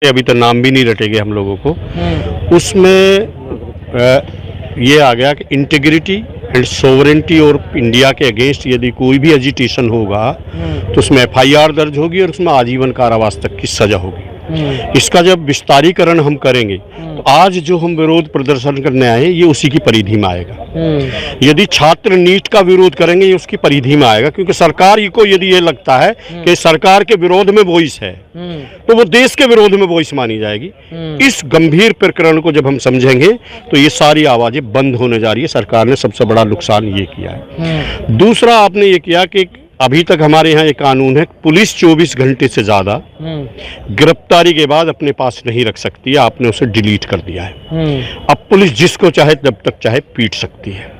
अभी तो नाम भी नहीं रटेंगे हम लोगों को। उसमें ये आ गया कि इंटीग्रिटी एंड सोवरेंटी और इंडिया के अगेंस्ट यदि कोई भी एजिटेशन होगा तो उसमें FIR दर्ज होगी और उसमें आजीवन कारावास तक की सजा होगी। इसका जब विस्तारीकरण हम करेंगे तो आज जो हम विरोध प्रदर्शन करने आए ये उसी की परिधि में आएगा। यदि छात्र नीट का विरोध करेंगे ये उसकी परिधि में आएगा, क्योंकि सरकार को यदि ये लगता है कि सरकार के विरोध में वॉइस है तो वो देश के विरोध में वॉइस मानी जाएगी। इस गंभीर प्रकरण को जब हम समझेंगे तो ये सारी आवाजें बंद होने जा रही है। सरकार ने सबसे बड़ा नुकसान ये किया है। दूसरा आपने ये किया कि अभी तक हमारे यहाँ एक कानून है, पुलिस 24 घंटे से ज्यादा गिरफ्तारी के बाद अपने पास नहीं रख सकती है। आपने उसे डिलीट कर दिया है। अब पुलिस जिसको चाहे जब तक चाहे पीट सकती है।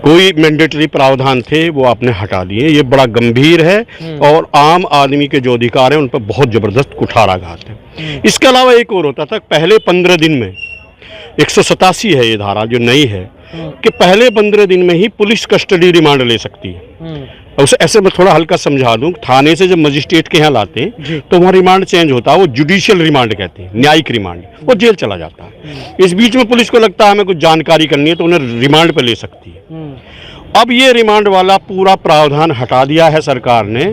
कोई मैंडेटरी प्रावधान थे वो आपने हटा दिए। ये बड़ा गंभीर है और आम आदमी के जो अधिकार हैं उन पर बहुत जबरदस्त कुठाराघात है। इसके अलावा एक और होता था, पहले 15 दिन में 187 है ये धारा जो नई है कि पहले 15 दिन में ही पुलिस कस्टडी रिमांड ले सकती है। उसे ऐसे मैं थोड़ा हल्का समझा दूं, थाने से जब मजिस्ट्रेट के यहाँ लाते हैं तो वहाँ रिमांड चेंज होता है, वो जुडिशियल रिमांड कहते हैं, न्यायिक रिमांड, वो जेल चला जाता है। इस बीच में पुलिस को लगता है हमें कुछ जानकारी करनी है तो उन्हें रिमांड पे ले सकती है। अब ये रिमांड वाला पूरा प्रावधान हटा दिया है सरकार ने।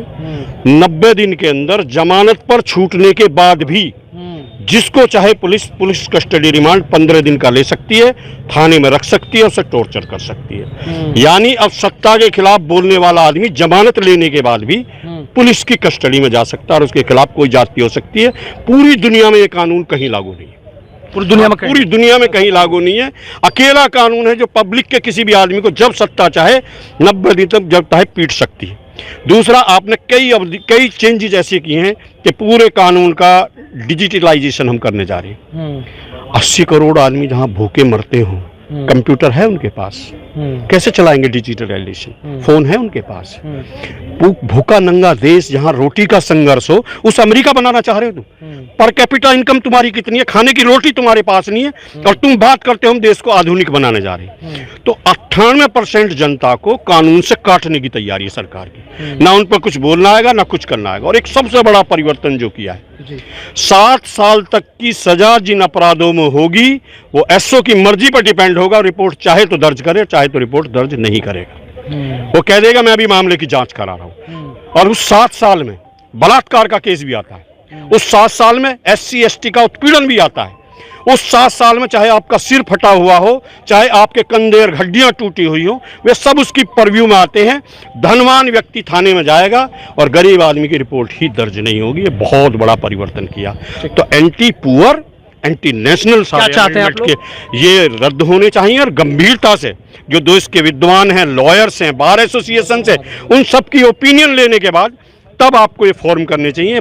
90 दिन के अंदर जमानत पर छूटने के बाद भी जिसको चाहे पुलिस कस्टडी रिमांड 15 दिन का ले सकती है, थाने में रख सकती है, उसे टॉर्चर कर सकती है। यानी अब सत्ता के खिलाफ बोलने वाला आदमी जमानत लेने के बाद भी पुलिस की कस्टडी में जा सकता है और उसके खिलाफ कोई जाति हो सकती है। पूरी दुनिया में ये कानून कहीं लागू नहीं है। पूरी दुनिया में कहीं लागू नहीं है। अकेला कानून है जो पब्लिक के किसी भी आदमी को जब सत्ता चाहे 90 दिन तक जब चाहे पीट सकती है। दूसरा, आपने कई चेंजेस ऐसे किए हैं कि पूरे कानून का डिजिटलाइजेशन हम करने जा रहे हैं। 80 करोड़ आदमी जहां भूखे मरते हों, कंप्यूटर है उनके पास, कैसे चलाएंगे डिजिटलाइजेशन? फोन है उनके पास। भूखा नंगा देश जहां रोटी का संघर्ष हो, उस अमेरिका बनाना चाह रहे हो तुम? पर कैपिटा इनकम तुम्हारी कितनी है? खाने की रोटी तुम्हारे पास नहीं है और तुम बात करते हो हम देश को आधुनिक बनाने जा रहे हैं। तो 98% जनता को कानून से काटने की तैयारी है सरकार की। ना उन पर कुछ बोलना आएगा ना कुछ करना आएगा। और एक सबसे बड़ा परिवर्तन जो किया है, 7 साल तक की सजा जिन अपराधों में होगी वो SO की मर्जी पर डिपेंड होगा। रिपोर्ट चाहे तो दर्ज करे, चाहे तो रिपोर्ट दर्ज नहीं करेगा। वो कह देगा मैं अभी मामले की जांच करा रहा हूं। और उस 7 साल में बलात्कार का केस भी आता है, उस 7 साल में SC ST का उत्पीड़न भी आता है, उस 7 साल में चाहे आपका सिर फटा हुआ हो, चाहे आपके कंधे और हड्डियां टूटी हुई हो, वे सब उसकी परव्यू में आते हैं। धनवान व्यक्ति थाने में जाएगा और गरीब आदमी की रिपोर्ट ही दर्ज नहीं होगी। ये बहुत बड़ा परिवर्तन किया। तो एंटी पुअर, एंटी नेशनल के ये रद्द होने चाहिए और गंभीरता से जो देश के विद्वान हैं, लॉयर्स हैं, बार एसोसिएशन से, उन सब की ओपिनियन लेने के बाद तब आपको ये फॉर्म करने चाहिए।